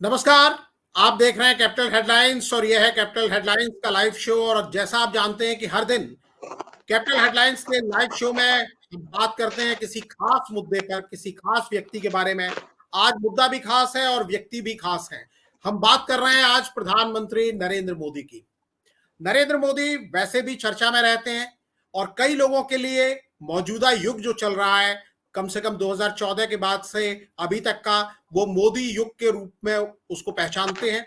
नमस्कार। आप देख रहे हैं कैपिटल हेडलाइंस और यह है कैपिटल हेडलाइंस का लाइव शो। और जैसा आप जानते हैं कि हर दिन कैपिटल हेडलाइंस के लाइव शो में हम बात करते हैं किसी खास मुद्दे पर, किसी खास व्यक्ति के बारे में। आज मुद्दा भी खास है और व्यक्ति भी खास है। हम बात कर रहे हैं आज प्रधानमंत्री नरेंद्र मोदी की। नरेंद्र मोदी वैसे भी चर्चा में रहते हैं और कई लोगों के लिए मौजूदा युग जो चल रहा है, कम से कम 2014 के बाद से अभी तक का, वो मोदी युग के रूप में उसको पहचानते हैं।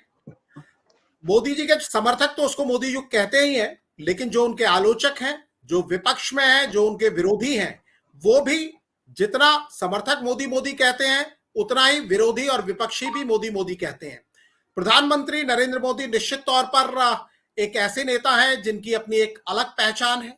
मोदी जी के समर्थक तो उसको मोदी युग कहते ही हैं, लेकिन जो उनके आलोचक हैं, जो विपक्ष में हैं, जो उनके विरोधी हैं, वो भी जितना समर्थक मोदी मोदी कहते हैं उतना ही विरोधी और विपक्षी भी मोदी मोदी कहते हैं। प्रधानमंत्री नरेंद्र मोदी निश्चित तौर पर एक ऐसे नेता हैं जिनकी अपनी एक अलग पहचान है।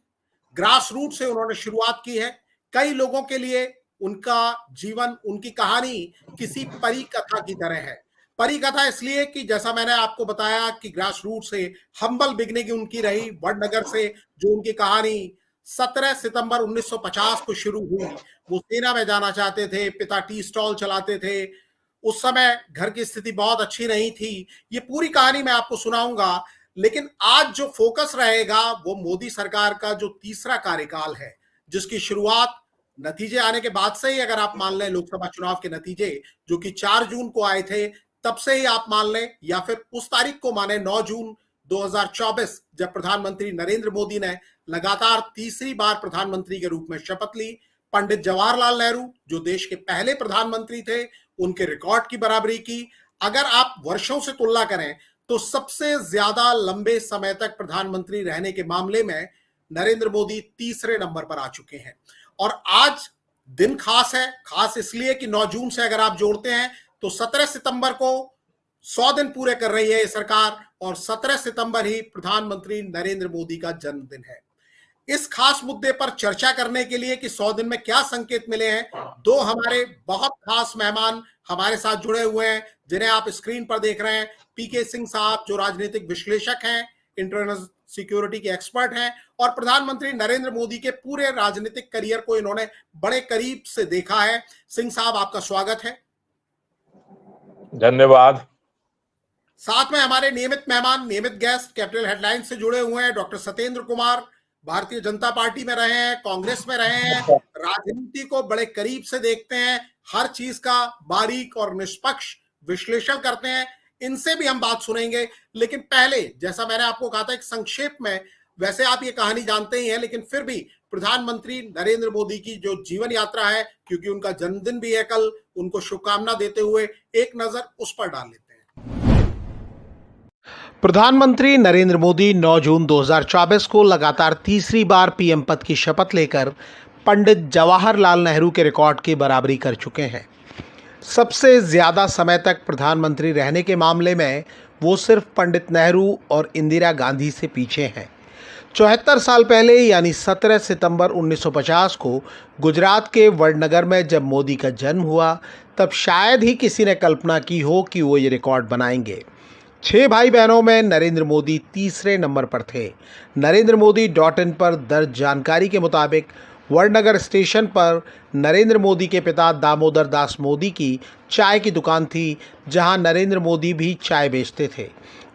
ग्रास रूट से उन्होंने शुरुआत की है। कई लोगों के लिए उनका जीवन, उनकी कहानी किसी परी कथा की तरह है। परी कथा इसलिए कि जैसा मैंने आपको बताया कि ग्रास रूट से हम्बल बिगनिंग उनकी रही, वडनगर से जो उनकी कहानी 17 सितंबर 1950 को शुरू हुई। वो सेना में जाना चाहते थे, पिता टी स्टॉल चलाते थे, उस समय घर की स्थिति बहुत अच्छी नहीं थी। ये पूरी कहानी मैं आपको सुनाऊंगा, लेकिन आज जो फोकस रहेगा वो मोदी सरकार का जो तीसरा कार्यकाल है, जिसकी शुरुआत नतीजे आने के बाद से ही, अगर आप मान लें लोकसभा चुनाव के नतीजे जो कि 4 जून को आए थे, तब से ही आप मान लें, या फिर उस तारीख को माने 9 जून 2024, जब प्रधानमंत्री नरेंद्र मोदी ने लगातार तीसरी बार प्रधानमंत्री के रूप में शपथ ली। पंडित जवाहरलाल नेहरू जो देश के पहले प्रधानमंत्री थे, उनके रिकॉर्ड की बराबरी की। अगर आप वर्षों से तुलना करें तो सबसे ज्यादा लंबे समय तक प्रधानमंत्री रहने के मामले में नरेंद्र मोदी तीसरे नंबर पर आ चुके हैं। और आज दिन खास है। खास इसलिए कि 9 जून से अगर आप जोड़ते हैं तो 17 सितंबर को 100 दिन पूरे कर रही है ये सरकार, और 17 सितंबर ही प्रधानमंत्री नरेंद्र मोदी का जन्मदिन है। इस खास मुद्दे पर चर्चा करने के लिए कि 100 दिन में क्या संकेत मिले हैं, दो हमारे बहुत खास मेहमान हमारे साथ जुड़े हुए हैं, जिन्हें आप स्क्रीन पर देख रहे हैं। पीके सिंह साहब जो राजनीतिक विश्लेषक हैं, इंटरनल सिक्योरिटी के एक्सपर्ट हैं, और प्रधानमंत्री नरेंद्र मोदी के पूरे राजनीतिक करियर को इन्होंने बड़े करीब से देखा है। सिंह साहब, आपका स्वागत है। धन्यवाद। साथ में हमारे नियमित मेहमान, नियमित गेस्ट कैपिटल हेडलाइन से जुड़े हुए हैं। डॉक्टर सत्येंद्र कुमार भारतीय जनता पार्टी में रहे हैं, कांग्रेस में रहे हैं, राजनीति को बड़े करीब से देखते हैं, हर चीज का बारीक और निष्पक्ष विश्लेषण करते हैं। इनसे भी हम बात सुनेंगे। लेकिन पहले, जैसा मैंने आपको कहा था एक संक्षेप में, वैसे आप ये कहानी जानते ही हैं, लेकिन फिर भी प्रधानमंत्री नरेंद्र मोदी की जो जीवन यात्रा है, क्योंकि उनका जन्मदिन भी है कल, उनको शुभकामना देते हुए एक नजर उस पर डाल लेते हैं। प्रधानमंत्री नरेंद्र मोदी 9 जून 2024 को लगातार तीसरी बार पीएम पद की शपथ लेकर पंडित जवाहरलाल नेहरू के रिकॉर्ड की बराबरी कर चुके हैं। सबसे ज्यादा समय तक प्रधानमंत्री रहने के मामले में वो सिर्फ पंडित नेहरू और इंदिरा गांधी से पीछे हैं। 74 साल पहले यानी 17 सितंबर 1950 को गुजरात के वडनगर में जब मोदी का जन्म हुआ, तब शायद ही किसी ने कल्पना की हो कि वो ये रिकॉर्ड बनाएंगे। 6 भाई बहनों में नरेंद्र मोदी तीसरे नंबर पर थे। नरेंद्र मोदी .in पर दर्ज जानकारी के मुताबिक वडनगर स्टेशन पर नरेंद्र मोदी के पिता दामोदर दास मोदी की चाय की दुकान थी, जहां नरेंद्र मोदी भी चाय बेचते थे।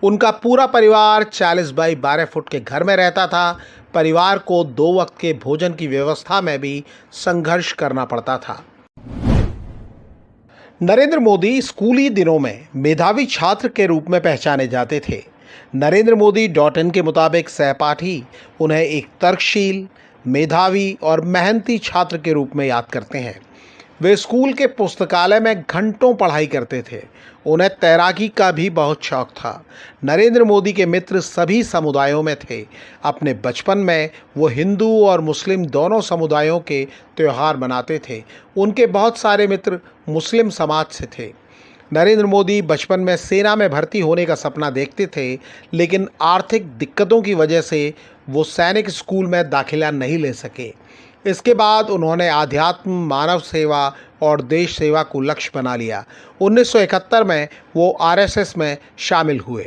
उनका पूरा परिवार 40 बाई 12 फुट के घर में रहता था। परिवार को 2 वक्त के भोजन की व्यवस्था में भी संघर्ष करना पड़ता था। नरेंद्र मोदी स्कूली दिनों में मेधावी छात्र के रूप में पहचाने जाते थे। नरेंद्र मोदी .in के मुताबिक सहपाठी उन्हें एक तर्कशील, मेधावी और मेहनती छात्र के रूप में याद करते हैं। वे स्कूल के पुस्तकालय में घंटों पढ़ाई करते थे। उन्हें तैराकी का भी बहुत शौक था। नरेंद्र मोदी के मित्र सभी समुदायों में थे। अपने बचपन में वो हिंदू और मुस्लिम दोनों समुदायों के त्यौहार मनाते थे। उनके बहुत सारे मित्र मुस्लिम समाज से थे। नरेंद्र मोदी बचपन में सेना में भर्ती होने का सपना देखते थे, लेकिन आर्थिक दिक्कतों की वजह से वो सैनिक स्कूल में दाखिला नहीं ले सके। इसके बाद उन्होंने आध्यात्म, मानव सेवा और देश सेवा को लक्ष्य बना लिया। 1971 में वो आरएसएस में शामिल हुए।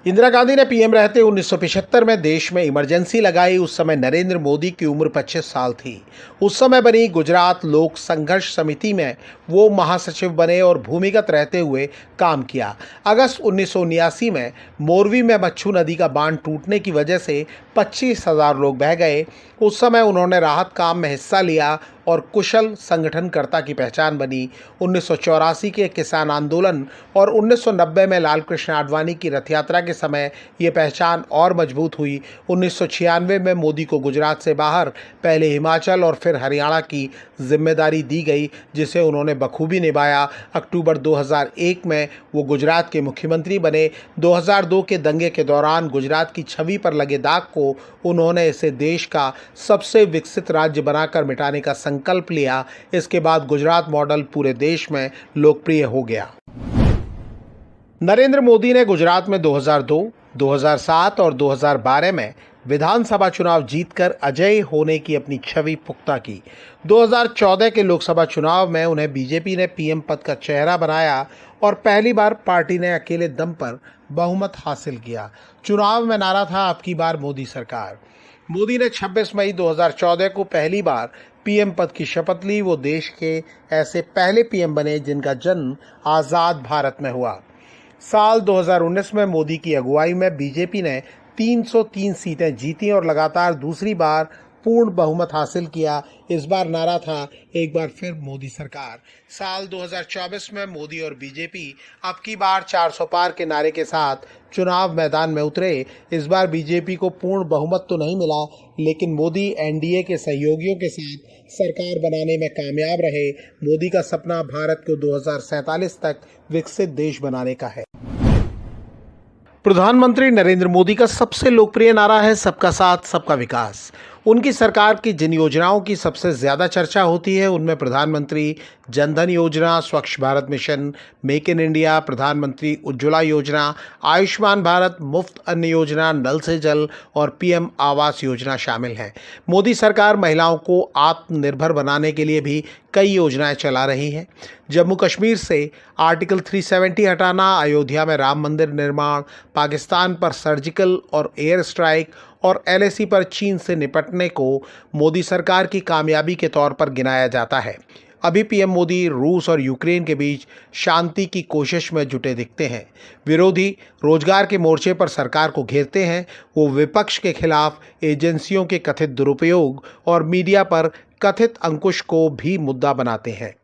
इंदिरा गांधी ने पीएम रहते 1975 में देश में इमरजेंसी लगाई। उस समय नरेंद्र मोदी की उम्र 25 साल थी। उस समय बनी गुजरात लोक संघर्ष समिति में वो महासचिव बने और भूमिगत रहते हुए काम किया। अगस्त 1979 में मोरवी में मच्छू नदी का बांध टूटने की वजह से 25,000 लोग बह गए। उस समय उन्होंने राहत काम में हिस्सा लिया और कुशल संगठनकर्ता की पहचान बनी। 1984 के किसान आंदोलन और 1990 में लाल कृष्ण आडवाणी की रथ यात्रा के समय ये पहचान और मजबूत हुई। 1996 में मोदी को गुजरात से बाहर पहले हिमाचल और फिर हरियाणा की जिम्मेदारी दी गई, जिसे उन्होंने बखूबी निभाया। अक्टूबर 2001 में वो गुजरात के मुख्यमंत्री बने। 2002 के दंगे के दौरान गुजरात की छवि पर लगे दाग को उन्होंने इसे देश का सबसे विकसित राज्य बनाकर मिटाने का संकल्प लिया। इसके बाद गुजरात मॉडल पूरे देश में लोकप्रिय हो गया। नरेंद्र मोदी ने गुजरात में 2002, 2007 और 2012 में विधानसभा चुनाव जीतकर अजय होने की अपनी छवि पुख्ता की। 2014 के लोकसभा चुनाव में उन्हें बीजेपी ने पीएम पद का चेहरा बनाया और पहली बार पार्टी ने अकेले दम पर बहुमत हासिल किया। चुनाव में नारा था, अब की बार मोदी सरकार। मोदी ने 26 मई 2014 को पहली बार पीएम पद की शपथ ली। वो देश के ऐसे पहले पीएम बने जिनका जन्म आज़ाद भारत में हुआ। साल 2019 में मोदी की अगुवाई में बीजेपी ने 303 सीटें जीती और लगातार दूसरी बार पूर्ण बहुमत हासिल किया। इस बार नारा था, एक बार फिर मोदी सरकार। साल 2024 में मोदी और बीजेपी अब की बार 400 पार के नारे के साथ चुनाव मैदान में उतरे। इस बार बीजेपी को पूर्ण बहुमत तो नहीं मिला, लेकिन मोदी एनडीए के सहयोगियों के साथ सरकार बनाने में कामयाब रहे। मोदी का सपना भारत को 2047 तक विकसित देश बनाने का है। प्रधानमंत्री नरेंद्र मोदी का सबसे लोकप्रिय नारा है, सबका साथ सबका विकास। उनकी सरकार की जिन योजनाओं की सबसे ज़्यादा चर्चा होती है उनमें प्रधानमंत्री जनधन योजना, स्वच्छ Bharat mission, make in India, प्रधानमंत्री उज्ज्वला योजना, आयुष्मान भारत, मुफ्त अन्न योजना, नल से जल और पीएम आवास योजना शामिल हैं। मोदी सरकार महिलाओं को आत्मनिर्भर बनाने के लिए भी कई योजनाएं चला रही है। जम्मू कश्मीर से आर्टिकल 370 हटाना, अयोध्या में राम मंदिर निर्माण, पाकिस्तान पर सर्जिकल और एयर स्ट्राइक और एलएसी पर चीन से निपटने को मोदी सरकार की कामयाबी के तौर पर गिनाया जाता है। अभी पीएम मोदी रूस और यूक्रेन के बीच शांति की कोशिश में जुटे दिखते हैं। विरोधी रोजगार के मोर्चे पर सरकार को घेरते हैं। वो विपक्ष के खिलाफ एजेंसियों के कथित दुरुपयोग और मीडिया पर कथित अंकुश को भी मुद्दा बनाते हैं।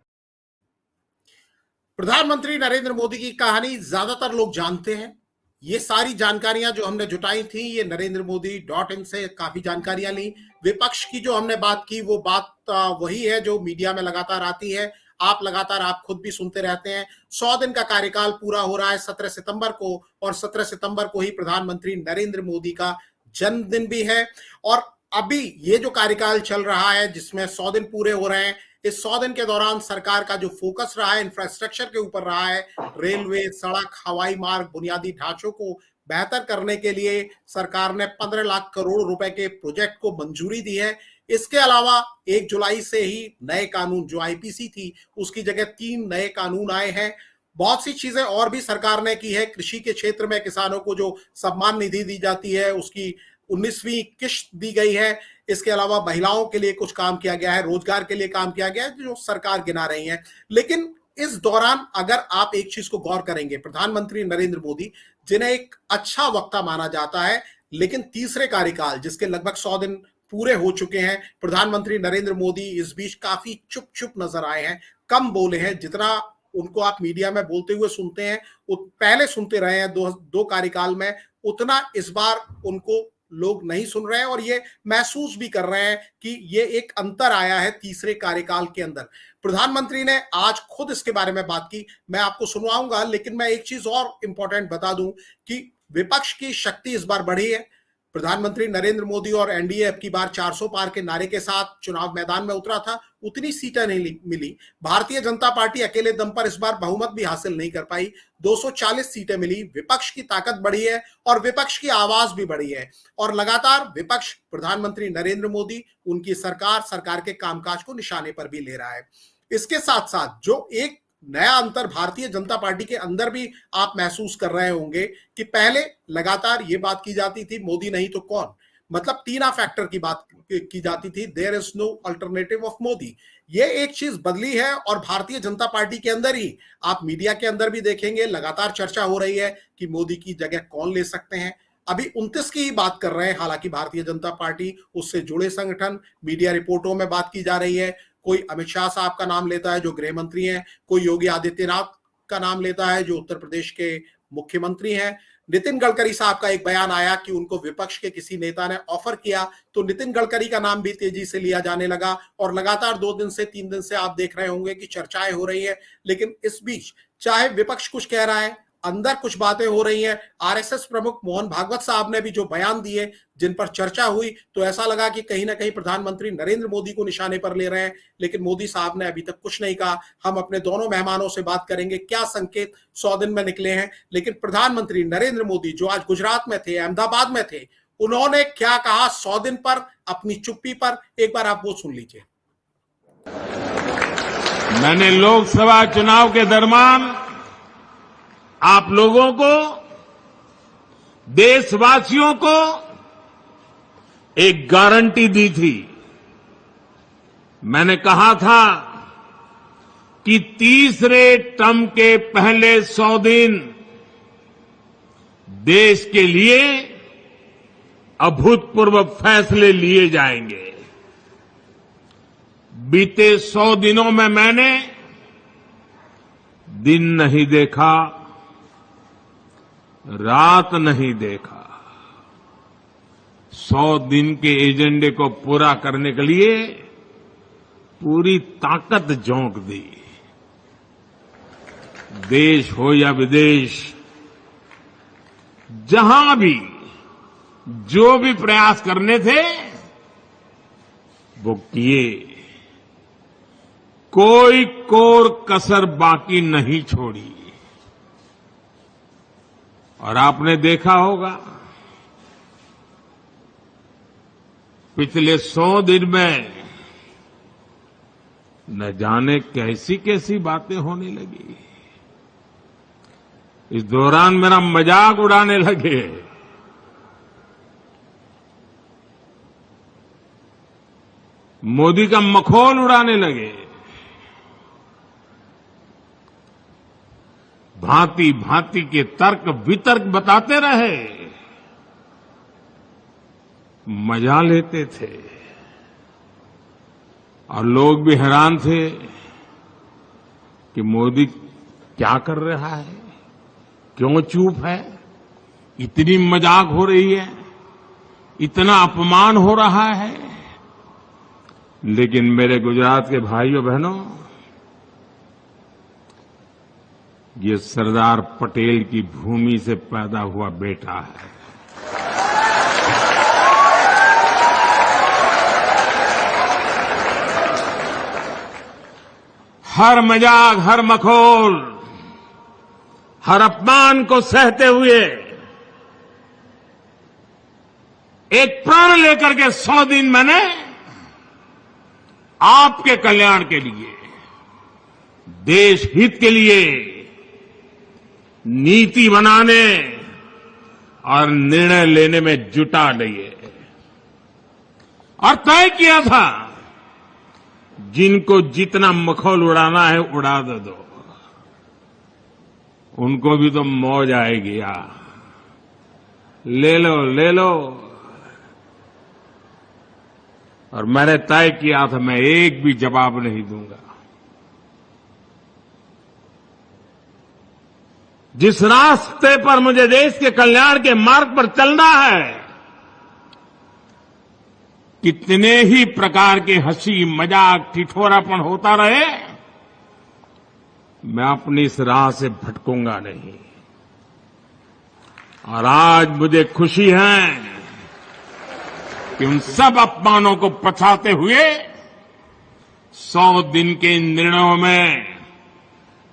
प्रधानमंत्री नरेंद्र मोदी की कहानी ज्यादातर लोग जानते हैं। ये सारी जानकारियां जो हमने जुटाई थी, ये NarendraModi.in से काफी जानकारियां ली। विपक्ष की जो हमने बात की, वो बात वही है जो मीडिया में लगातार आती है। आप खुद भी सुनते रहते हैं। 100 दिन का कार्यकाल पूरा हो रहा है 17 सितंबर को, और 17 सितंबर को ही प्रधानमंत्री नरेंद्र मोदी का जन्मदिन भी है। और अभी ये जो कार्यकाल चल रहा है, जिसमें 100 दिन पूरे हो रहे हैं, इस 100 दिन के दौरान सरकार का जो फोकस रहा है इंफ्रास्ट्रक्चर के ऊपर रहा है। रेलवे, सड़क, हवाई मार्ग, बुनियादी ढांचों को बेहतर करने के लिए सरकार ने 15 लाख करोड़ रुपए के प्रोजेक्ट को मंजूरी दी है। इसके अलावा 1 जुलाई से ही नए कानून, जो आईपीसी थी उसकी जगह 3 नए कानून आए हैं। बहुत सी चीजें और भी सरकार ने की है। कृषि के क्षेत्र में किसानों को जो सम्मान निधि दी जाती है, उसकी 19वीं किश्त दी गई है। इसके अलावा महिलाओं के लिए कुछ काम किया गया है, रोजगार के लिए काम किया गया है, जो सरकार गिना रही है। लेकिन इस दौरान अगर आप एक चीज को गौर करेंगे, प्रधानमंत्री नरेंद्र मोदी, जिन्हें एक अच्छा वक्ता माना जाता है, लेकिन तीसरे कार्यकाल जिसके लगभग 100 दिन पूरे हो चुके हैं, प्रधानमंत्री नरेंद्र मोदी इस बीच काफी चुप चुप नजर आए हैं, कम बोले हैं। जितना उनको आप मीडिया में बोलते हुए सुनते हैं, पहले सुनते रहे हैं दो कार्यकाल में, उतना इस बार उनको लोग नहीं सुन रहे हैं। और ये महसूस भी कर रहे हैं कि ये एक अंतर आया है तीसरे कार्यकाल के अंदर। प्रधानमंत्री ने आज खुद इसके बारे में बात की, मैं आपको सुनवाऊंगा। लेकिन मैं एक चीज और इंपॉर्टेंट बता दूं कि विपक्ष की शक्ति इस बार बढ़ी है। प्रधानमंत्री नरेंद्र मोदी और एनडीए अब की बार 400 पार के नारे के साथ चुनाव मैदान में उतरा था, उतनी सीटें नहीं मिली। भारतीय जनता पार्टी अकेले दम पर इस बार बहुमत भी हासिल नहीं कर पाई, 240 सीटें मिली। विपक्ष की ताकत बढ़ी है और विपक्ष की आवाज भी बढ़ी है, और लगातार विपक्ष प्रधानमंत्री नरेंद्र मोदी, उनकी सरकार के कामकाज को निशाने पर भी ले रहा है। इसके साथ साथ जो एक नया अंतर भारतीय जनता पार्टी के अंदर भी आप महसूस कर रहे होंगे कि पहले लगातार ये बात की जाती थी मोदी नहीं तो कौन, मतलब टीना फैक्टर की बात की जाती थी, there is no alternative of Modi. ये एक चीज बदली है और भारतीय जनता पार्टी के अंदर ही आप मीडिया के अंदर भी देखेंगे लगातार चर्चा हो रही है कि मोदी की जगह कौन ले सकते हैं। अभी 29 की ही बात कर रहे हैं, हालांकि भारतीय जनता पार्टी उससे जुड़े संगठन, मीडिया रिपोर्टों में बात की जा रही है, कोई अमित शाह साहब का नाम लेता है जो गृह मंत्री हैं, कोई योगी आदित्यनाथ का नाम लेता है जो उत्तर प्रदेश के मुख्यमंत्री हैं। नितिन गडकरी साहब का एक बयान आया कि उनको विपक्ष के किसी नेता ने ऑफर किया तो नितिन गडकरी का नाम भी तेजी से लिया जाने लगा और लगातार 2 दिन से 3 दिन से आप देख रहे होंगे कि चर्चाएं हो रही है। लेकिन इस बीच चाहे विपक्ष कुछ कह रहा है, अंदर कुछ बातें हो रही हैं। आरएसएस प्रमुख मोहन भागवत साहब ने भी जो बयान दिए जिन पर चर्चा हुई, तो ऐसा लगा कि कहीं ना कहीं प्रधानमंत्री नरेंद्र मोदी को निशाने पर ले रहे हैं। लेकिन मोदी साहब ने अभी तक कुछ नहीं कहा। हम अपने दोनों मेहमानों से बात करेंगे क्या संकेत 100 दिन में निकले हैं। लेकिन प्रधानमंत्री नरेंद्र मोदी जो आज गुजरात में थे, अहमदाबाद में थे, उन्होंने क्या कहा 100 दिन पर अपनी चुप्पी पर, एक बार आप वो सुन लीजिए। मैंने लोकसभा चुनाव के दरमियान आप लोगों को, देशवासियों को एक गारंटी दी थी। मैंने कहा था कि तीसरे टर्म के पहले 100 दिन देश के लिए अभूतपूर्व फैसले लिए जाएंगे। बीते 100 दिनों में मैंने दिन नहीं देखा, रात नहीं देखा। 100 दिन के एजेंडे को पूरा करने के लिए पूरी ताकत झोंक दी। देश हो या विदेश, जहां भी जो भी प्रयास करने थे वो किए, कोई कोर कसर बाकी नहीं छोड़ी। और आपने देखा होगा पिछले 100 दिन में न जाने कैसी कैसी बातें होने लगी। इस दौरान मेरा मजाक उड़ाने लगे। मोदी का मखौल उड़ाने लगे। भांति भांति के तर्क वितर्क बताते रहे, मजा लेते थे। और लोग भी हैरान थे कि मोदी क्या कर रहा है, क्यों चुप है, इतनी मजाक हो रही है, इतना अपमान हो रहा है। लेकिन मेरे गुजरात के भाइयों बहनों, ये सरदार पटेल की भूमि से पैदा हुआ बेटा है। हर मजाक, हर मखौल, हर अपमान को सहते हुए एक प्रण लेकर के 100 दिन मैंने आपके कल्याण के लिए, देश हित के लिए नीति बनाने और निर्णय लेने में जुटा लिए। और तय किया था जिनको जितना मखौल उड़ाना है उड़ा दो, उनको भी तो मौज आएगी यार, ले लो ले लो। और मैंने तय किया था मैं एक भी जवाब नहीं दूंगा। जिस रास्ते पर मुझे देश के कल्याण के मार्ग पर चलना है, कितने ही प्रकार के हंसी मजाक ठिठोरापन होता रहे, मैं अपनी इस राह से भटकूंगा नहीं। और आज मुझे खुशी है कि उन सब अपमानों को पछाते हुए 100 दिन के इन निर्णयों में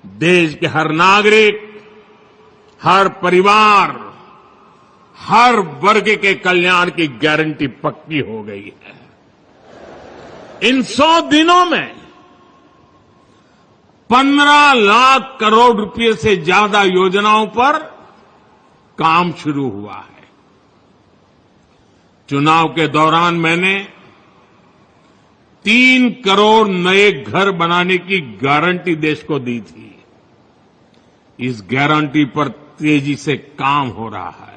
देश के हर नागरिक, हर परिवार, हर वर्ग के कल्याण की गारंटी पक्की हो गई है। इन 100 दिनों में 15 लाख करोड़ रुपए से ज्यादा योजनाओं पर काम शुरू हुआ है। चुनाव के दौरान मैंने 3 करोड़ नए घर बनाने की गारंटी देश को दी थी। इस गारंटी पर तेजी से काम हो रहा है।